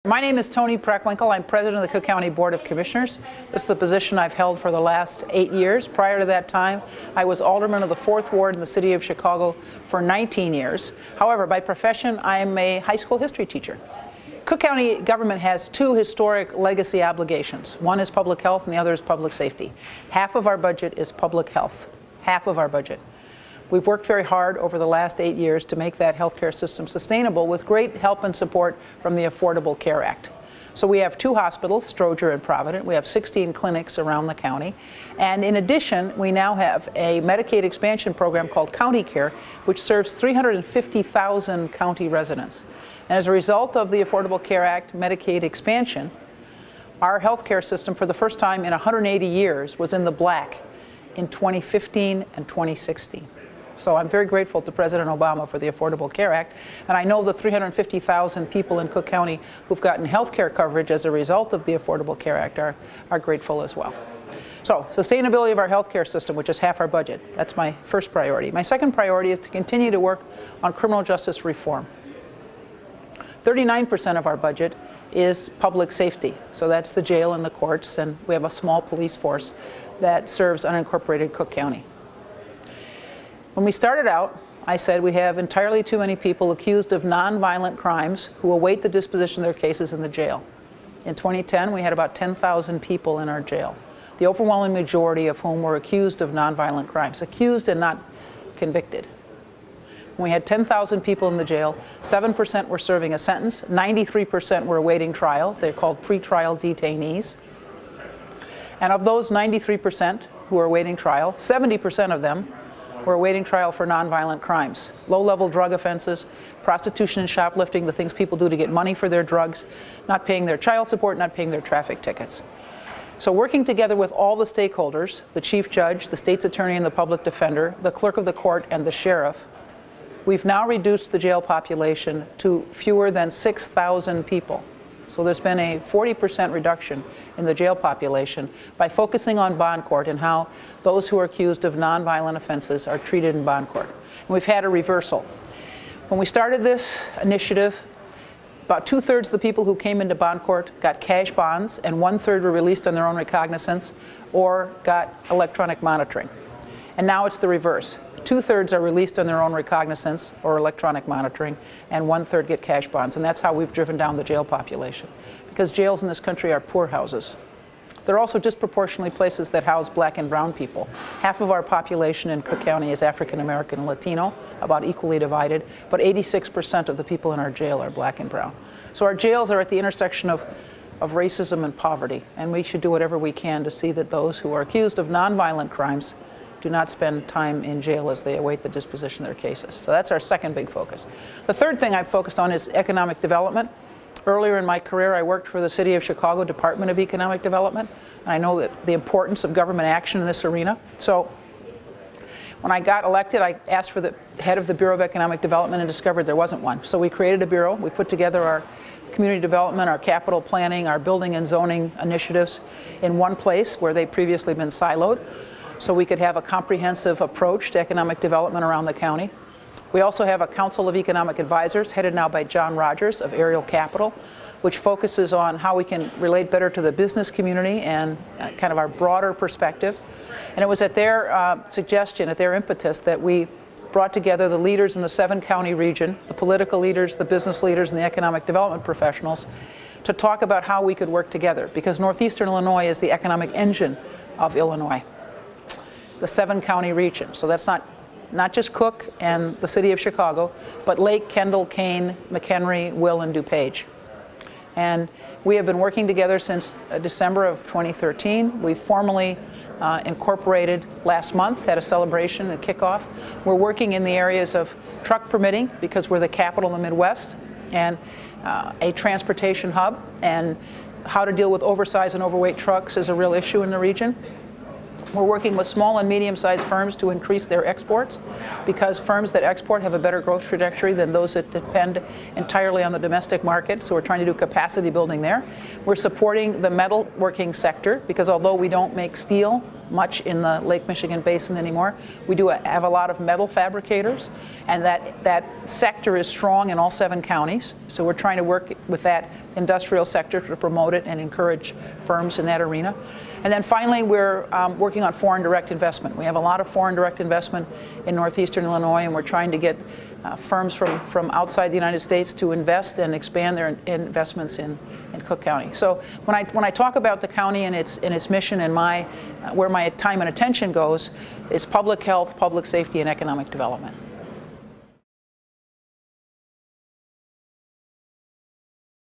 My name is Toni Preckwinkle. I'm president of the Cook County Board of Commissioners. This is a position I've held for the last 8 years. Prior to that time, I was alderman of the 4th Ward in the city of Chicago for 19 years. However, by profession, I am a high school history teacher. Cook County government has two historic legacy obligations. One is public health and the other is public safety. Half of our budget is public health. Half of our budget. We've worked very hard over the last 8 years to make that healthcare system sustainable with great help and support from the Affordable Care Act. So we have 2 hospitals, Stroger and Provident. We have 16 clinics around the county. And in addition, we now have a Medicaid expansion program called County Care, which serves 350,000 county residents. And as a result of the Affordable Care Act Medicaid expansion, our healthcare system for the first time in 180 years was in the black in 2015 and 2016. So I'm very grateful to President Obama for the Affordable Care Act, and I know the 350,000 people in Cook County who've gotten health care coverage as a result of the Affordable Care Act are grateful as well. So sustainability of our health care system, which is half our budget, that's my first priority. My second priority is to continue to work on criminal justice reform. 39% of our budget is public safety, so that's the jail and the courts, and we have a small police force that serves unincorporated Cook County. When we started out, I said we have entirely too many people accused of nonviolent crimes who await the disposition of their cases in the jail. In 2010, we had about 10,000 people in our jail, the overwhelming majority of whom were accused of nonviolent crimes, accused and not convicted. When we had 10,000 people in the jail, 7% were serving a sentence, 93% were awaiting trial. They're called pretrial detainees. And of those 93% who are awaiting trial, 70% of them were awaiting trial for nonviolent crimes, low-level drug offenses, prostitution and shoplifting, the things people do to get money for their drugs, not paying their child support, not paying their traffic tickets. So working together with all the stakeholders, the chief judge, the state's attorney and the public defender, the clerk of the court and the sheriff, we've now reduced the jail population to fewer than 6,000 people. So there's been a 40% reduction in the jail population by focusing on bond court and how those who are accused of nonviolent offenses are treated in bond court. And we've had a reversal. When we started this initiative, about 2/3 of the people who came into bond court got cash bonds and 1/3 were released on their own recognizance or got electronic monitoring. And now it's the reverse. 2/3 are released on their own recognizance or electronic monitoring, and 1/3 get cash bonds. And that's how we've driven down the jail population. Because jails in this country are poorhouses. They're also disproportionately places that house black and brown people. Half of our population in Cook County is African American and Latino, about equally divided, but 86% of the people in our jail are black and brown. So our jails are at the intersection of racism and poverty, and we should do whatever we can to see that those who are accused of nonviolent crimes do not spend time in jail as they await the disposition of their cases. So that's our second big focus. The third thing I've focused on is economic development. Earlier in my career, I worked for the City of Chicago Department of Economic Development, and I know that the importance of government action in this arena. So when I got elected, I asked for the head of the Bureau of Economic Development and discovered there wasn't one. So we created a bureau. We put together our community development, our capital planning, our building and zoning initiatives in one place where they'd previously been siloed, so we could have a comprehensive approach to economic development around the county. We also have a Council of Economic Advisors, headed now by John Rogers of Ariel Capital, which focuses on how we can relate better to the business community and kind of our broader perspective. And it was at their suggestion, at their impetus, that we brought together the leaders in the 7-county region, the political leaders, the business leaders, and the economic development professionals, to talk about how we could work together, because Northeastern Illinois is the economic engine of Illinois, the 7-county region. So that's not just Cook and the city of Chicago, but Lake, Kendall, Kane, McHenry, Will, and DuPage. And we have been working together since December of 2013. We formally incorporated last month, had a celebration, a kickoff. We're working in the areas of truck permitting, because we're the capital of the Midwest, and a transportation hub, and how to deal with oversized and overweight trucks is a real issue in the region. We're working with small and medium-sized firms to increase their exports, because firms that export have a better growth trajectory than those that depend entirely on the domestic market, so we're trying to do capacity building there. We're supporting the metalworking sector, because although we don't make steel much in the Lake Michigan Basin anymore. We do have a lot of metal fabricators, and that sector is strong in all 7 counties. So we're trying to work with that industrial sector to promote it and encourage firms in that arena. And then finally, we're working on foreign direct investment. We have a lot of foreign direct investment in northeastern Illinois, and we're trying to get firms from outside the United States to invest and expand their investments in Cook County. So when I talk about the county and its mission and where my time and attention goes, it's public health, public safety, and economic development.